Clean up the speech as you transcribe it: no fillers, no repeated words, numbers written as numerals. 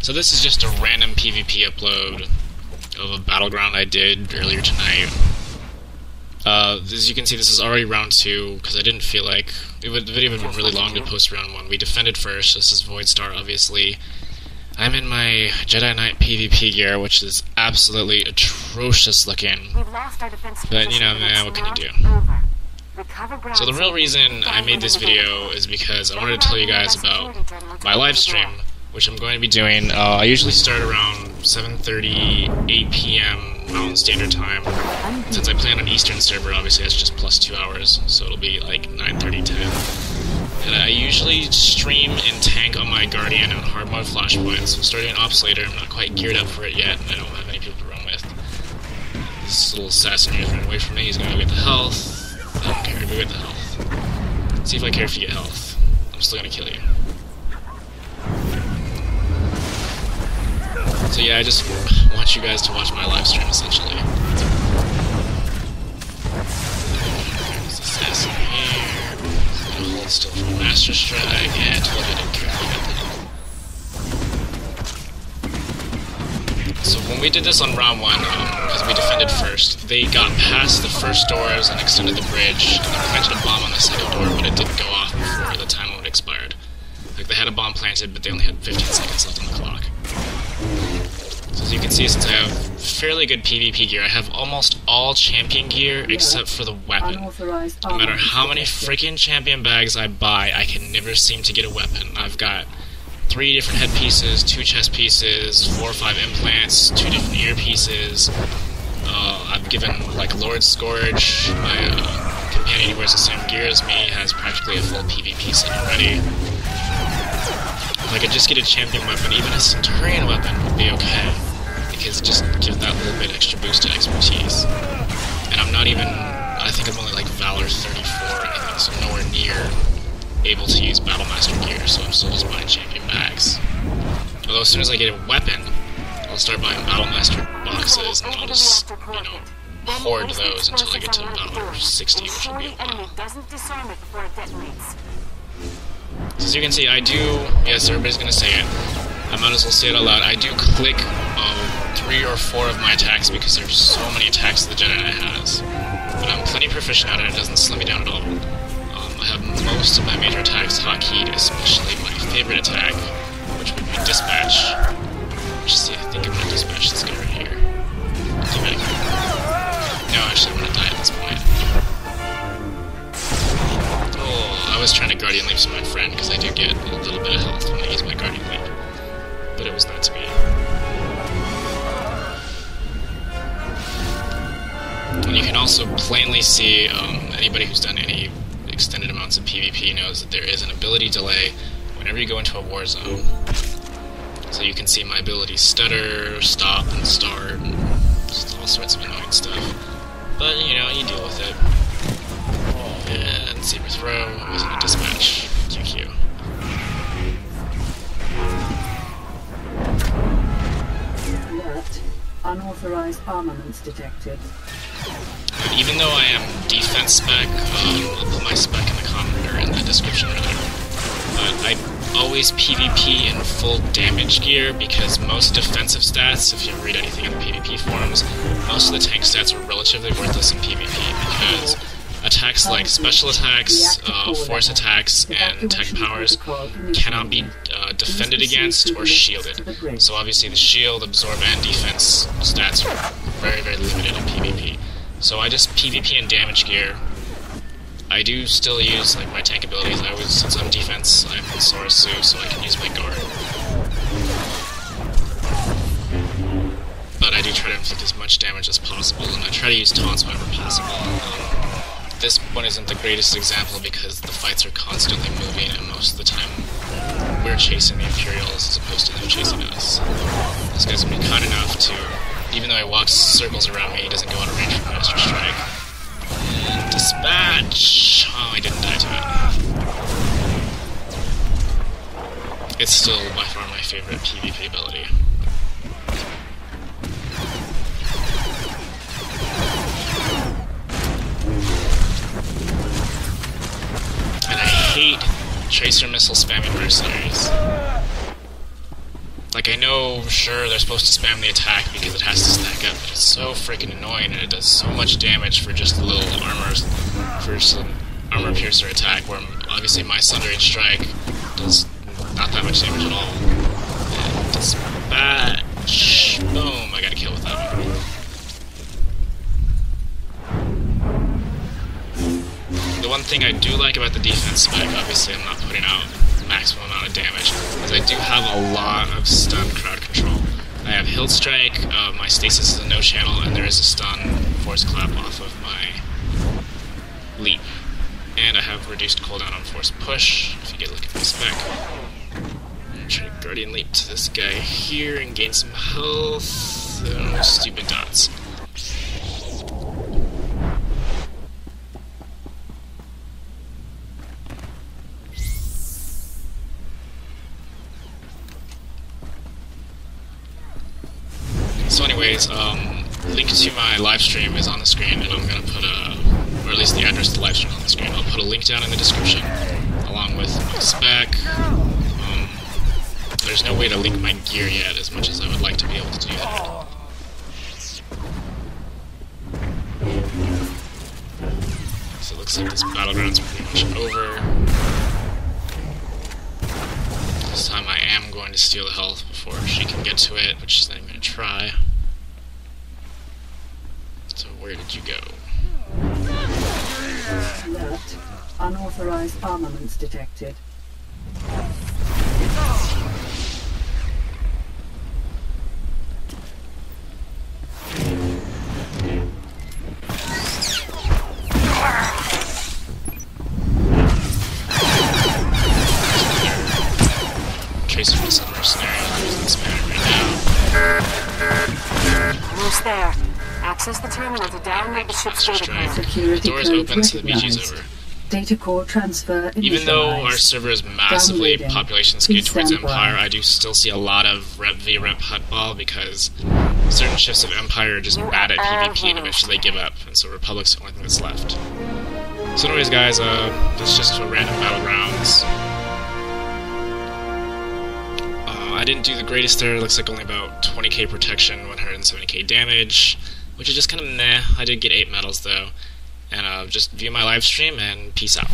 So this is just a random PvP upload of a battleground I did earlier tonight. As you can see, this is already round 2, because I didn't feel like... the video would have been really long to post round 1. We defended first. This is Void Star, obviously. I'm in my Jedi Knight PvP gear, which is absolutely atrocious looking. But, you know, man, what can you do? So the real reason I made this video is because I wanted to tell you guys about my live stream, which I'm going to be doing. I usually start around 7:30, 8 p.m. Mountain Standard Time. Since I play on an Eastern server, obviously that's just plus 2 hours, so it'll be like 9:30, 10. And I usually stream and tank on my Guardian and hard mode Flashpoint, so starting Ops later. I'm not quite geared up for it yet, and I don't have any people to run with. This little assassin here is running away from me. He's gonna go get the health. I don't care, go get the health. See if I care if you get health. I'm still gonna kill you. So yeah, I just want you guys to watch my live stream, essentially. There's assassin here. He's gonna hold still for a Master Strike. Yeah, I told you I didn't care if you got the health. So when we did this on round 1, because we defended first, they got past the first doors and extended the bridge, and they planted a bomb on the second door, but it didn't go off before the time limit expired. Like, they had a bomb planted, but they only had 15 seconds left on the clock. So as you can see, since I have fairly good PvP gear, I have almost all champion gear except for the weapon. No matter how many freaking champion bags I buy, I can never seem to get a weapon. I've got 3 different headpieces, 2 chest pieces, 4 or 5 implants, 2 different earpieces. I've given, like, Lord Scourge, my companion who wears the same gear as me, has practically a full PvP set already. If I could just get a champion weapon, even a Centurion weapon would be okay, because it just gives that little bit extra boost to expertise. And I'm not even, I think I'm only like Valor 34 or anything, so nowhere near able to use Battlemaster gear, so I'm still just buying champion bags. Although as soon as I get a weapon, I'll start buying Battlemaster boxes, and I'll just, you know, hoard those until I get to Valor 60, which will be a while. So as you can see, I do, yes, everybody's gonna say it, I might as well say it out loud, I do click 3 or 4 of my attacks because there's so many attacks that the Jedi Knight has. But I'm plenty proficient at it, it doesn't slow me down at all. I have most of my major attacks hotkeyed, especially my favorite attack, which would be Dispatch. Let's see, I think I'm gonna dispatch this guy right here. Get back here. No, actually I'm gonna die at this point. I was trying to Guardian Leap my friend, because I do get a little bit of health when I use my Guardian Leap. But it was not to be. And you can also plainly see, anybody who's done any extended amounts of PvP knows that there is an ability delay whenever you go into a war zone. So you can see my abilities stutter, stop, and start, and just all sorts of annoying stuff. But, you know, you deal with it. And Saber Throw, I was in a Dispatch. QQ. Alert. Unauthorized armaments detected. Even though I am defense spec, I'll put my spec in the comment, or in the description rather. But I always PvP in full damage gear because most defensive stats, if you read anything in the PvP forums, most of the tank stats are relatively worthless in PvP because attacks like special attacks, force attacks, and tech powers cannot be defended against or shielded. So obviously the shield, absorb, and defense stats are very, very limited in PvP. So I just PvP in damage gear. I do still use like my tank abilities. I always, since I'm defense, I'm in Sorasu, so I can use my guard. But I do try to inflict as much damage as possible, and I try to use taunts whenever possible. This one isn't the greatest example because the fights are constantly moving, and most of the time we're chasing the Imperials as opposed to them chasing us. This guy's gonna be kind enough to, even though he walks circles around me, he doesn't go out of range for Master Strike. And Dispatch! Oh, I didn't die to it. It's still by far my favorite PvP ability. And I hate tracer missile spamming mercenaries. Like, Like, I know, sure, they're supposed to spam the attack because it has to stack up, but it's so freaking annoying, and it does so much damage for just a little for some armor piercer attack, where obviously my Sundering Strike does not that much damage at all. And dispatch! Boom, I got a kill with that one. The one thing I do like about the defense spec, obviously I'm not putting out maximum amount of damage, is I do have a lot of stun crowd control. I have Hilt Strike, my stasis is a no channel, and there is a stun force clap off of my leap. And I have reduced cooldown on force push, if you get a look at my spec. I'm gonna try to Guardian Leap to this guy here and gain some health. Oh, stupid dots. So anyways, link to my live stream is on the screen, and I'm gonna put or at least the address to the live stream on the screen. I'll put a link down in the description, along with my spec. There's no way to link my gear yet, as much as I would like to be able to do that. So it looks like this battleground's pretty much over. This time I am going to steal the health before she can get to it, which I'm going to try. So where did you go? Alert. Unauthorized armaments detected. Tracer for some mercenary using this banner right now. Almost there. Access the terminal to download the ship's data core. Security The door's code open, so the BG's recognized. over. Data core transfer initialized. Even though our server is massively Downloading. population skewed Please towards stand by. Empire, I do still see a lot of rep v rep hutball because certain shifts of Empire are just bad at PvP and eventually they give up, and so Republic's the only thing that's left. So anyways guys, that's just a random battlegrounds. I didn't do the greatest there. It looks like only about 20k protection, 170k damage, which is just kind of meh. I did get 8 medals though. And just view my live stream and peace out.